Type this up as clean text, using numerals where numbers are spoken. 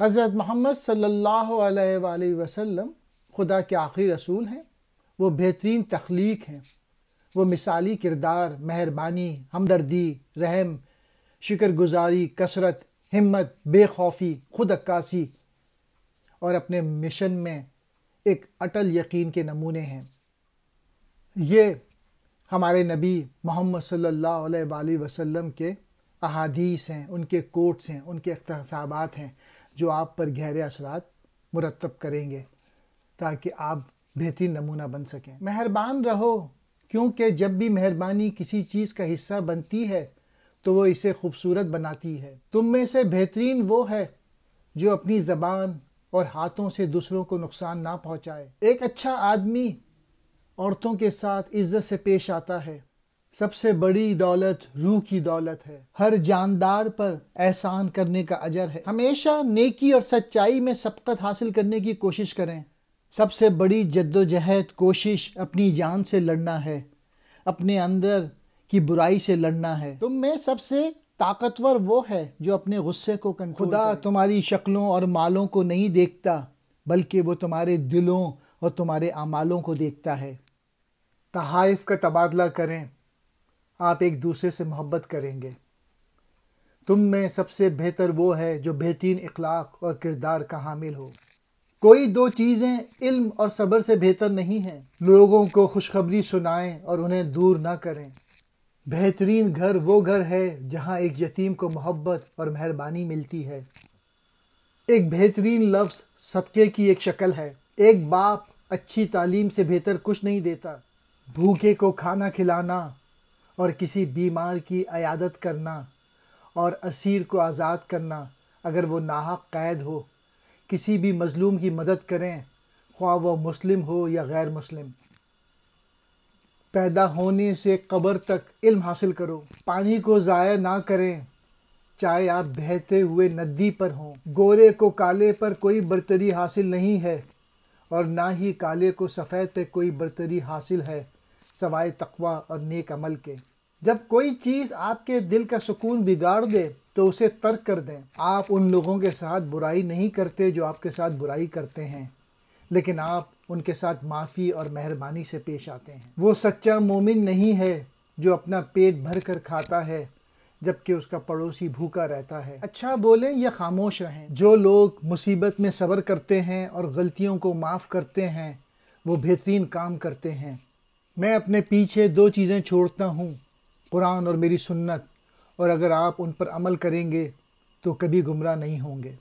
حضرت محمد صلی اللہ علیہ وآلہ وسلم خدا کے آخری رسول ہیں۔ وہ بہترین تخلیق ہیں۔ وہ مثالی کردار، مہربانی، ہمدردی، رحم، شکر گزاری، کثرت، ہمت، بے خوفی، خود عکاسی اور اپنے مشن میں ایک اٹل یقین کے نمونے ہیں۔ یہ ہمارے نبی محمد صلی اللہ علیہ وآلہ وسلم کے احادیث ہیں، ان کے کوٹس ہیں، ان کے اقتباسات ہیں جو آپ پر گہرے اثرات مرتب کریں گے تاکہ آپ بہترین نمونہ بن سکیں۔ مہربان رہو، کیونکہ جب بھی مہربانی کسی چیز کا حصہ بنتی ہے تو وہ اسے خوبصورت بناتی ہے۔ تم میں سے بہترین وہ ہے جو اپنی زبان اور ہاتھوں سے دوسروں کو نقصان نہ پہنچائے۔ ایک اچھا آدمی عورتوں کے ساتھ عزت سے پیش آتا ہے۔ سب سے بڑی دولت روح کی دولت ہے۔ ہر جاندار پر احسان کرنے کا اجر ہے۔ ہمیشہ نیکی اور سچائی میں سبقت حاصل کرنے کی کوشش کریں۔ سب سے بڑی جدوجہد کوشش اپنی جان سے لڑنا ہے، اپنے اندر کی برائی سے لڑنا ہے۔ تم میں سب سے طاقتور وہ ہے جو اپنے غصے کو کنٹرول کرے۔ خدا تمہاری شکلوں اور مالوں کو نہیں دیکھتا، بلکہ وہ تمہارے دلوں اور تمہارے اعمالوں کو دیکھتا ہے۔ تحائف کا تبادلہ کریں، آپ ایک دوسرے سے محبت کریں گے۔ تم میں سب سے بہتر وہ ہے جو بہترین اخلاق اور کردار کا حامل ہو۔ کوئی دو چیزیں علم اور صبر سے بہتر نہیں ہیں۔ لوگوں کو خوشخبری سنائیں اور انہیں دور نہ کریں۔ بہترین گھر وہ گھر ہے جہاں ایک یتیم کو محبت اور مہربانی ملتی ہے۔ ایک بہترین لفظ صدقے کی ایک شکل ہے۔ ایک باپ اچھی تعلیم سے بہتر کچھ نہیں دیتا۔ بھوکے کو کھانا کھلانا اور کسی بیمار کی عیادت کرنا اور اسیر کو آزاد کرنا اگر وہ ناحق قید ہو۔ کسی بھی مظلوم کی مدد کریں، خواہ وہ مسلم ہو یا غیر مسلم۔ پیدا ہونے سے قبر تک علم حاصل کرو۔ پانی کو ضائع نہ کریں، چاہے آپ بہتے ہوئے ندی پر ہوں۔ گورے کو کالے پر کوئی برتری حاصل نہیں ہے اور نہ ہی کالے کو سفید پہ کوئی برتری حاصل ہے سوائے تقوی اور نیک عمل کے۔ جب کوئی چیز آپ کے دل کا سکون بگاڑ دے تو اسے ترک کر دیں۔ آپ ان لوگوں کے ساتھ برائی نہیں کرتے جو آپ کے ساتھ برائی کرتے ہیں، لیکن آپ ان کے ساتھ معافی اور مہربانی سے پیش آتے ہیں۔ وہ سچا مومن نہیں ہے جو اپنا پیٹ بھر کر کھاتا ہے جبکہ اس کا پڑوسی بھوکا رہتا ہے۔ اچھا بولیں یا خاموش رہیں۔ جو لوگ مصیبت میں صبر کرتے ہیں اور غلطیوں کو معاف کرتے ہیں وہ بہترین کام کرتے ہیں۔ میں اپنے پیچھے دو چیزیں چھوڑتا ہوں، قرآن اور میری سنت، اور اگر آپ ان پر عمل کریں گے تو کبھی گمراہ نہیں ہوں گے۔